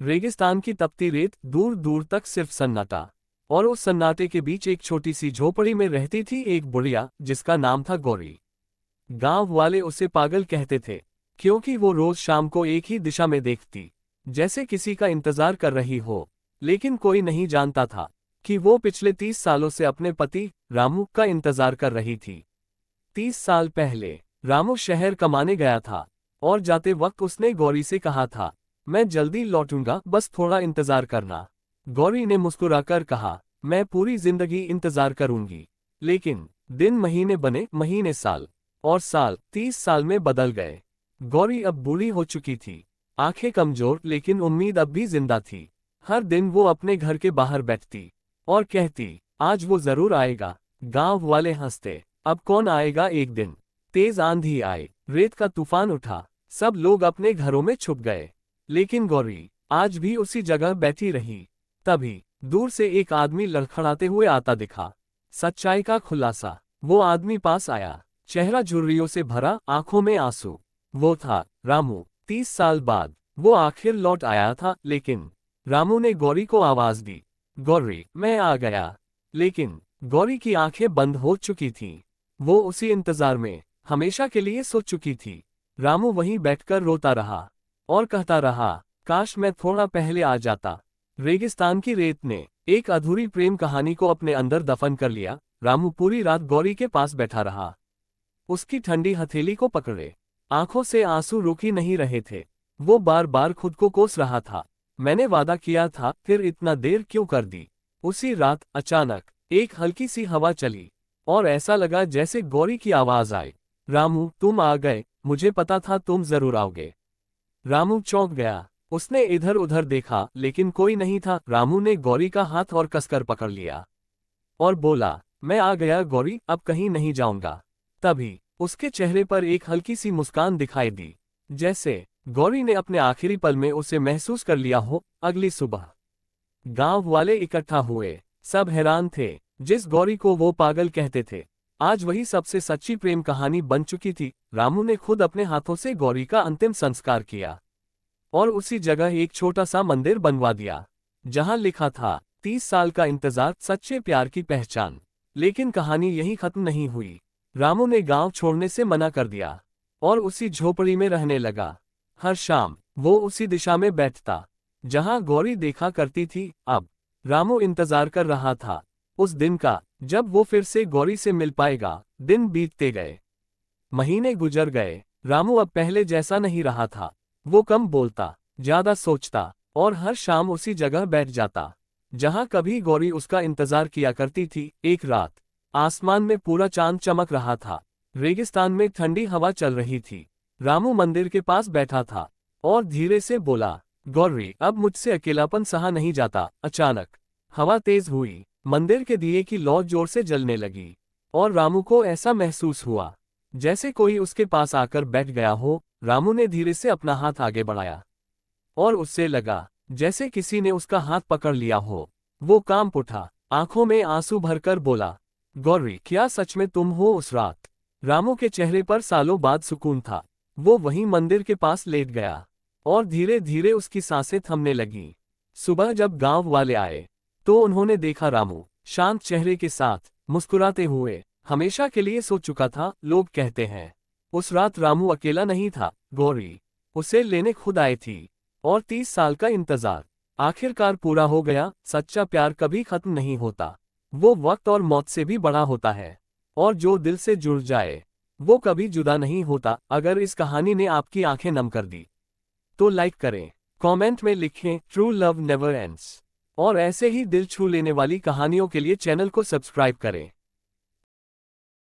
रेगिस्तान की तपती रेत, दूर दूर तक सिर्फ सन्नाटा। और उस सन्नाटे के बीच एक छोटी सी झोपड़ी में रहती थी एक बुढ़िया, जिसका नाम था गौरी। गांव वाले उसे पागल कहते थे, क्योंकि वो रोज शाम को एक ही दिशा में देखती, जैसे किसी का इंतजार कर रही हो। लेकिन कोई नहीं जानता था कि वो पिछले 30 सालों से अपने पति रामू का इंतजार कर रही थी। 30 साल पहले रामू शहर कमाने गया था, और जाते वक्त उसने गौरी से कहा था, मैं जल्दी लौटूंगा, बस थोड़ा इंतजार करना। गौरी ने मुस्कुराकर कहा, मैं पूरी जिंदगी इंतजार करूंगी। लेकिन दिन महीने बने, महीने साल, और साल 30 साल में बदल गए। गौरी अब बूढ़ी हो चुकी थी, आंखें कमजोर, लेकिन उम्मीद अब भी जिंदा थी। हर दिन वो अपने घर के बाहर बैठती और कहती, आज वो जरूर आएगा। गांव वाले हंसते, अब कौन आएगा। एक दिन तेज आंधी आई, रेत का तूफान उठा, सब लोग अपने घरों में छुप गए। लेकिन गौरी आज भी उसी जगह बैठी रही। तभी दूर से एक आदमी लड़खड़ाते हुए आता दिखा। सच्चाई का खुलासा। वो आदमी पास आया, चेहरा झुर्रियों से भरा, आंखों में आंसू। वो था रामू। 30 साल बाद वो आखिर लौट आया था। लेकिन रामू ने गौरी को आवाज दी, गौरी, मैं आ गया। लेकिन गौरी की आंखें बंद हो चुकी थीं। वो उसी इंतजार में हमेशा के लिए सो चुकी थी। रामू वहीं बैठकर रोता रहा और कहता रहा, काश मैं थोड़ा पहले आ जाता। रेगिस्तान की रेत ने एक अधूरी प्रेम कहानी को अपने अंदर दफन कर लिया। रामू पूरी रात गौरी के पास बैठा रहा, उसकी ठंडी हथेली को पकड़े। आंखों से आंसू रुक ही नहीं रहे थे। वो बार बार खुद को कोस रहा था, मैंने वादा किया था, फिर इतना देर क्यों कर दी। उसी रात अचानक एक हल्की सी हवा चली, और ऐसा लगा जैसे गौरी की आवाज आई, रामू तुम आ गए, मुझे पता था तुम जरूर आओगे। रामू चौंक गया। उसने इधर उधर देखा, लेकिन कोई नहीं था। रामू ने गौरी का हाथ और कसकर पकड़ लिया और बोला, मैं आ गया गौरी, अब कहीं नहीं जाऊंगा। तभी उसके चेहरे पर एक हल्की सी मुस्कान दिखाई दी, जैसे गौरी ने अपने आखिरी पल में उसे महसूस कर लिया हो। अगली सुबह गांव वाले इकट्ठा हुए, सब हैरान थे। जिस गौरी को वो पागल कहते थे, आज वही सबसे सच्ची प्रेम कहानी बन चुकी थी। रामू ने खुद अपने हाथों से गौरी का अंतिम संस्कार किया, और उसी जगह एक छोटा सा मंदिर बनवा दिया, जहां लिखा था, 30 साल का इंतजार, सच्चे प्यार की पहचान। लेकिन कहानी यहीं खत्म नहीं हुई। रामू ने गांव छोड़ने से मना कर दिया और उसी झोपड़ी में रहने लगा। हर शाम वो उसी दिशा में बैठता जहां गौरी देखा करती थी। अब रामू इंतजार कर रहा था उस दिन का, जब वो फिर से गौरी से मिल पाएगा। दिन बीतते गए, महीने गुजर गए। रामू अब पहले जैसा नहीं रहा था। वो कम बोलता, ज्यादा सोचता, और हर शाम उसी जगह बैठ जाता जहां कभी गौरी उसका इंतजार किया करती थी। एक रात आसमान में पूरा चांद चमक रहा था, रेगिस्तान में ठंडी हवा चल रही थी। रामू मंदिर के पास बैठा था और धीरे से बोला, गौरी, अब मुझसे अकेलापन सहा नहीं जाता। अचानक हवा तेज हुई, मंदिर के दिए की लौ जोर से जलने लगी, और रामू को ऐसा महसूस हुआ जैसे कोई उसके पास आकर बैठ गया हो। रामू ने धीरे से अपना हाथ आगे बढ़ाया, और उससे लगा जैसे किसी ने उसका हाथ पकड़ लिया हो। वो कांप उठा, आंखों में आंसू भरकर बोला, गौरी, क्या सच में तुम हो उस रात। रामू के चेहरे पर सालों बाद सुकून था। वो वहीं मंदिर के पास लेट गया, और धीरे धीरे उसकी सांसें थमने लगीं। सुबह जब गांव वाले आए, तो उन्होंने देखा रामू शांत चेहरे के साथ मुस्कुराते हुए हमेशा के लिए सो चुका था। लोग कहते हैं, उस रात रामू अकेला नहीं था, गौरी उसे लेने खुद आई थी, और 30 साल का इंतजार आखिरकार पूरा हो गया। सच्चा प्यार कभी खत्म नहीं होता, वो वक्त और मौत से भी बड़ा होता है, और जो दिल से जुड़ जाए वो कभी जुदा नहीं होता। अगर इस कहानी ने आपकी आंखें नम कर दी तो लाइक करें, कमेंट में लिखें, ट्रू लव नेवर एंड्स। और ऐसे ही दिल छू लेने वाली कहानियों के लिए चैनल को सब्सक्राइब करें।